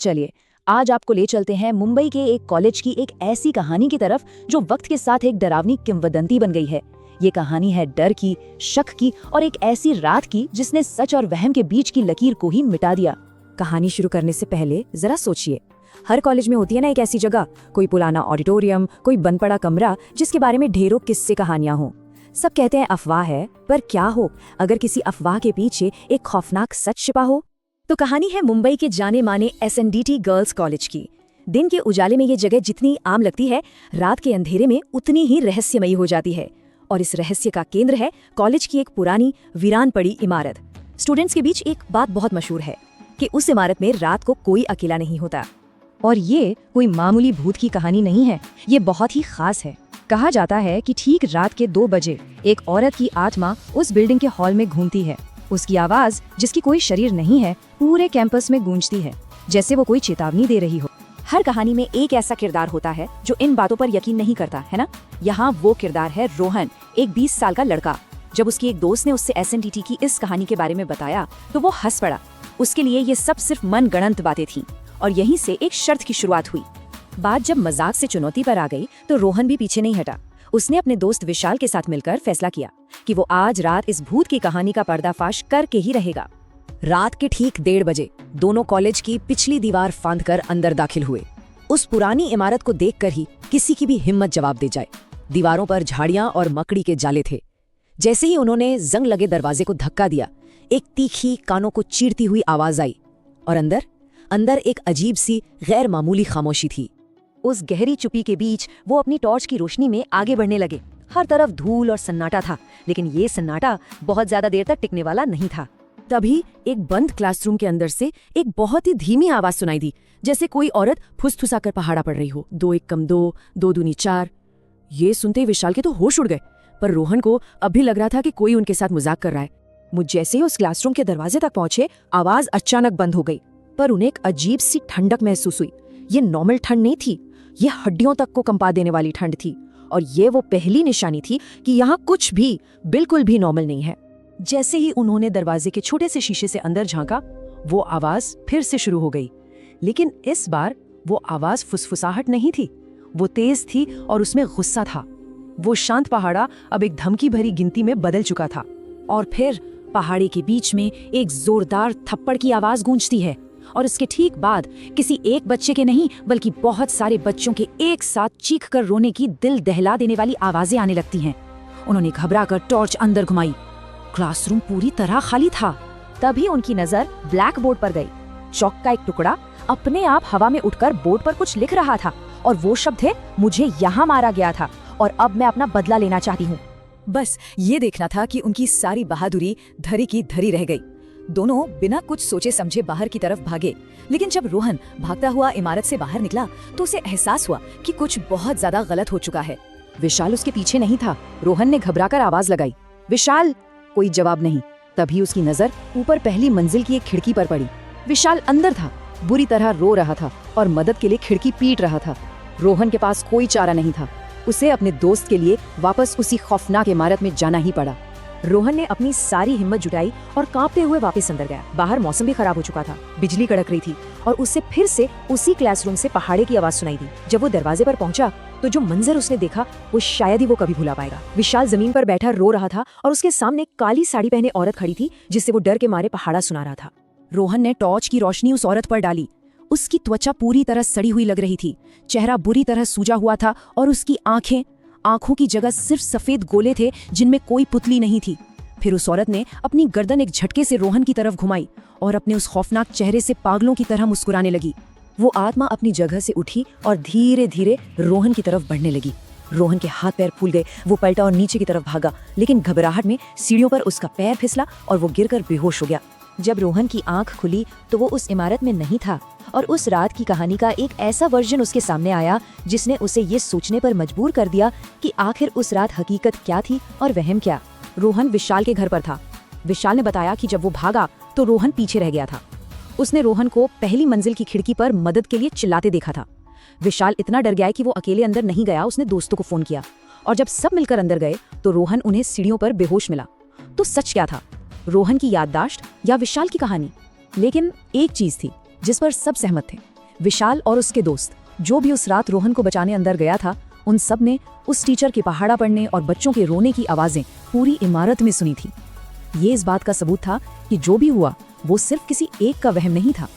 चलिए, आज आपको ले चलते हैं मुंबई के एक कॉलेज की एक ऐसी कहानी की तरफ जो वक्त के साथ एक डरावनी किंवदंती बन गई है। ये कहानी है डर की, शक की और एक ऐसी रात की जिसने सच और वहम के बीच की लकीर को ही मिटा दिया। कहानी शुरू करने से पहले जरा सोचिए, हर कॉलेज में होती है ना एक ऐसी जगह, कोई पुराना ऑडिटोरियम, कोई बंद पड़ा कमरा जिसके बारे में ढेरों किस्से कहानियां हो। सब कहते हैं अफवाह है, पर क्या हो अगर किसी अफवाह के पीछे एक खौफनाक सच छिपा हो। तो कहानी है मुंबई के जाने माने SNDT गर्ल्स कॉलेज की। दिन के उजाले में ये जगह जितनी आम लगती है, रात के अंधेरे में उतनी ही रहस्यमयी हो जाती है। और इस रहस्य का केंद्र है कॉलेज की एक पुरानी वीरान पड़ी इमारत। स्टूडेंट्स के बीच एक बात बहुत मशहूर है कि उस इमारत में रात को कोई अकेला नहीं होता। और ये कोई मामूली भूत की कहानी नहीं है, ये बहुत ही खास है। कहा जाता है कि ठीक रात के 2 बजे एक औरत की आत्मा उस बिल्डिंग के हॉल में घूमती है। उसकी आवाज, जिसकी कोई शरीर नहीं है, पूरे कैंपस में गूंजती है, जैसे वो कोई चेतावनी दे रही हो। हर कहानी में एक ऐसा किरदार होता है जो इन बातों पर यकीन नहीं करता, है ना? यहाँ वो किरदार है रोहन, एक 20 साल का लड़का। जब उसकी एक दोस्त ने उससे SNDT की इस कहानी के बारे में बताया तो वो हंस पड़ा। उसके लिए ये सब सिर्फ मनगढ़ंत बातें थीं और यहीं से एक शर्त की शुरुआत हुई। बात जब मजाक से चुनौती पर आ गई तो रोहन भी पीछे नहीं हटा। उसने अपने दोस्त विशाल के साथ मिलकर फैसला किया कि वो आज रात इस भूत की कहानी का पर्दाफाश करके ही रहेगा। रात के ठीक 1:30 बजे दोनों कॉलेज की पिछली दीवार फांदकर अंदर दाखिल हुए। उस पुरानी इमारत को देखकर ही किसी की भी हिम्मत जवाब दे जाए। दीवारों पर झाड़ियां और मकड़ी के जाले थे। जैसे ही उन्होंने जंग लगे दरवाजे को धक्का दिया, एक तीखी, कानों को चीरती हुई आवाज आई और अंदर एक अजीब सी गैर मामूली खामोशी थी। उस गहरी चुप्पी के बीच वो अपनी टॉर्च की रोशनी में आगे बढ़ने लगे। हर तरफ धूल और सन्नाटा था, लेकिन ये सन्नाटा बहुत ज्यादा देर तक टिकने वाला नहीं था। तभी एक बंद क्लासरूम के अंदर से एक बहुत ही धीमी आवाज सुनाई दी, जैसे कोई औरत फुसफुसाकर पहाड़ा पड़ रही हो। 2 1 कम 2, 2 दूनी 4। ये सुनते ही विशाल के तो होश उड़ गए, पर रोहन को अब भी लग रहा था कि कोई उनके साथ मजाक कर रहा है। मुझ जैसे ही उस क्लासरूम के दरवाजे तक पहुंचे, आवाज अचानक बंद हो गई, पर उन्हें एक अजीब सी ठंडक महसूस हुई। ये नॉर्मल ठंड नहीं थी, ये हड्डियों तक को कंपा देने वाली ठंड थी। और ये वो पहली निशानी थी कि यहाँ कुछ भी बिल्कुल भी नॉर्मल नहीं है। जैसे ही उन्होंने दरवाजे के छोटे से शीशे से अंदर झांका, वो आवाज फिर से शुरू हो गई। लेकिन इस बार वो आवाज फुसफुसाहट नहीं थी, वो तेज थी और उसमें गुस्सा था। वो शांत पहाड़ा अब एक धमकी भरी गिनती में बदल चुका था। और फिर पहाड़ी के बीच में एक जोरदार थप्पड़ की आवाज गूंजती है और इसके ठीक बाद किसी एक बच्चे के नहीं बल्कि बहुत सारे बच्चों के एक साथ चीखकर रोने की दिल दहला देने वाली आवाजें आने लगती हैं। उन्होंने घबराकर टॉर्च अंदर घुमाई। क्लासरूम पूरी तरह खाली था। तभी उनकी नजर ब्लैक बोर्ड पर गई। चौक का एक टुकड़ा अपने आप हवा में उठकर बोर्ड पर कुछ लिख रहा था और वो शब्द थे, मुझे यहाँ मारा गया था और अब मैं अपना बदला लेना चाहती हूँ। बस ये देखना था कि उनकी सारी बहादुरी धरी की धरी रह गई। दोनों बिना कुछ सोचे समझे बाहर की तरफ भागे। लेकिन जब रोहन भागता हुआ इमारत से बाहर निकला तो उसे एहसास हुआ कि कुछ बहुत ज्यादा गलत हो चुका है। विशाल उसके पीछे नहीं था। रोहन ने घबराकर आवाज लगाई, विशाल! कोई जवाब नहीं। तभी उसकी नजर ऊपर पहली मंजिल की एक खिड़की पर पड़ी। विशाल अंदर था, बुरी तरह रो रहा था और मदद के लिए खिड़की पीट रहा था। रोहन के पास कोई चारा नहीं था। उसे अपने दोस्त के लिए वापस उसी खौफनाक इमारत में जाना ही पड़ा। रोहन ने अपनी सारी हिम्मत जुटाई और कांपते हुए वापस अंदर गया। बाहर मौसम भी खराब हो चुका था, बिजली कड़क रही थी और उससे फिर से उसी क्लासरूम से पहाड़े की आवाज सुनाई दी। जब वो दरवाजे पर पहुंचा तो जो मंजर उसने देखा वो शायद ही वो कभी भुला पाएगा। विशाल जमीन पर बैठा रो रहा था और उसके सामने काली साड़ी पहने औरत खड़ी थी, जिससे वो डर के मारे पहाड़ा सुना रहा था। रोहन ने टॉर्च की रोशनी उस औरत पर डाली। उसकी त्वचा पूरी तरह सड़ी हुई लग रही थी, चेहरा बुरी तरह सूजा हुआ था और उसकी आंखों की जगह सिर्फ सफेद गोले थे जिनमें कोई पुतली नहीं थी। फिर उस औरत ने अपनी गर्दन एक झटके से रोहन की तरफ घुमाई और अपने उस खौफनाक चेहरे से पागलों की तरह मुस्कुराने लगी। वो आत्मा अपनी जगह से उठी और धीरे धीरे रोहन की तरफ बढ़ने लगी। रोहन के हाथ पैर फूल गए। वो पलटा और नीचे की तरफ भागा, लेकिन घबराहट में सीढ़ियों पर उसका पैर फिसला और वो गिरकर बेहोश हो गया। जब रोहन की आंख खुली तो वो उस इमारत में नहीं था और उस रात की कहानी का एक ऐसा वर्जन उसके सामने आया जिसने उसे ये सोचने पर मजबूर कर दिया कि आखिर उस रात हकीकत क्या थी और वहम क्या। रोहन विशाल के घर पर था। विशाल ने बताया कि जब वो भागा तो रोहन पीछे रह गया था। उसने रोहन को पहली मंजिल की खिड़की पर मदद के लिए चिल्लाते देखा था। विशाल इतना डर गया कि वो अकेले अंदर नहीं गया। उसने दोस्तों को फोन किया और जब सब मिलकर अंदर गए तो रोहन उन्हें सीढ़ियों पर बेहोश मिला। तो सच क्या था, रोहन की याददाश्त या विशाल की कहानी? लेकिन एक चीज थी, जिस पर सब सहमत थे। विशाल और उसके दोस्त, जो भी उस रात रोहन को बचाने अंदर गया था, उन सब ने उस टीचर के पहाड़ा पड़ने और बच्चों के रोने की आवाजें पूरी इमारत में सुनी थी। ये इस बात का सबूत था कि जो भी हुआ वो सिर्फ किसी एक का वहम नहीं था।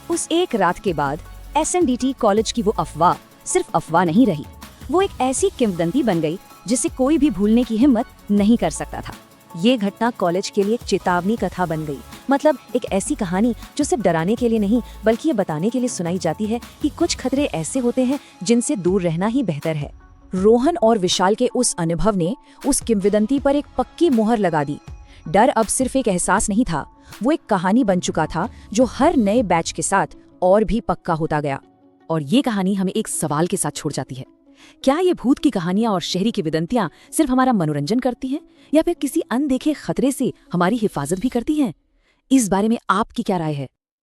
उस एक रात के बाद SNDT कॉलेज की वो अफवाह सिर्फ अफवाह नहीं रही, वो एक ऐसी किंवदंती बन गई जिसे कोई भी भूलने की हिम्मत नहीं कर सकता था। ये घटना कॉलेज के लिए एक चेतावनी कथा बन गई, मतलब एक ऐसी कहानी जो सिर्फ डराने के लिए नहीं बल्कि ये बताने के लिए सुनाई जाती है कि कुछ खतरे ऐसे होते हैं जिनसे दूर रहना ही बेहतर है। रोहन और विशाल के उस अनुभव ने उस किंवदंती पर एक पक्की मुहर लगा दी। डर अब सिर्फ एक एहसास नहीं था, वो एक कहानी बन चुका था जो हर नए बैच के साथ और भी पक्का होता गया। और ये कहानी हमें एक सवाल के साथ छोड़ जाती है, क्या ये भूत की कहानियां और शहरी किंवदंतियां सिर्फ हमारा मनोरंजन करती हैं या फिर किसी अनदेखे खतरे से हमारी हिफाजत भी करती हैं? इस बारे में आपकी क्या राय है?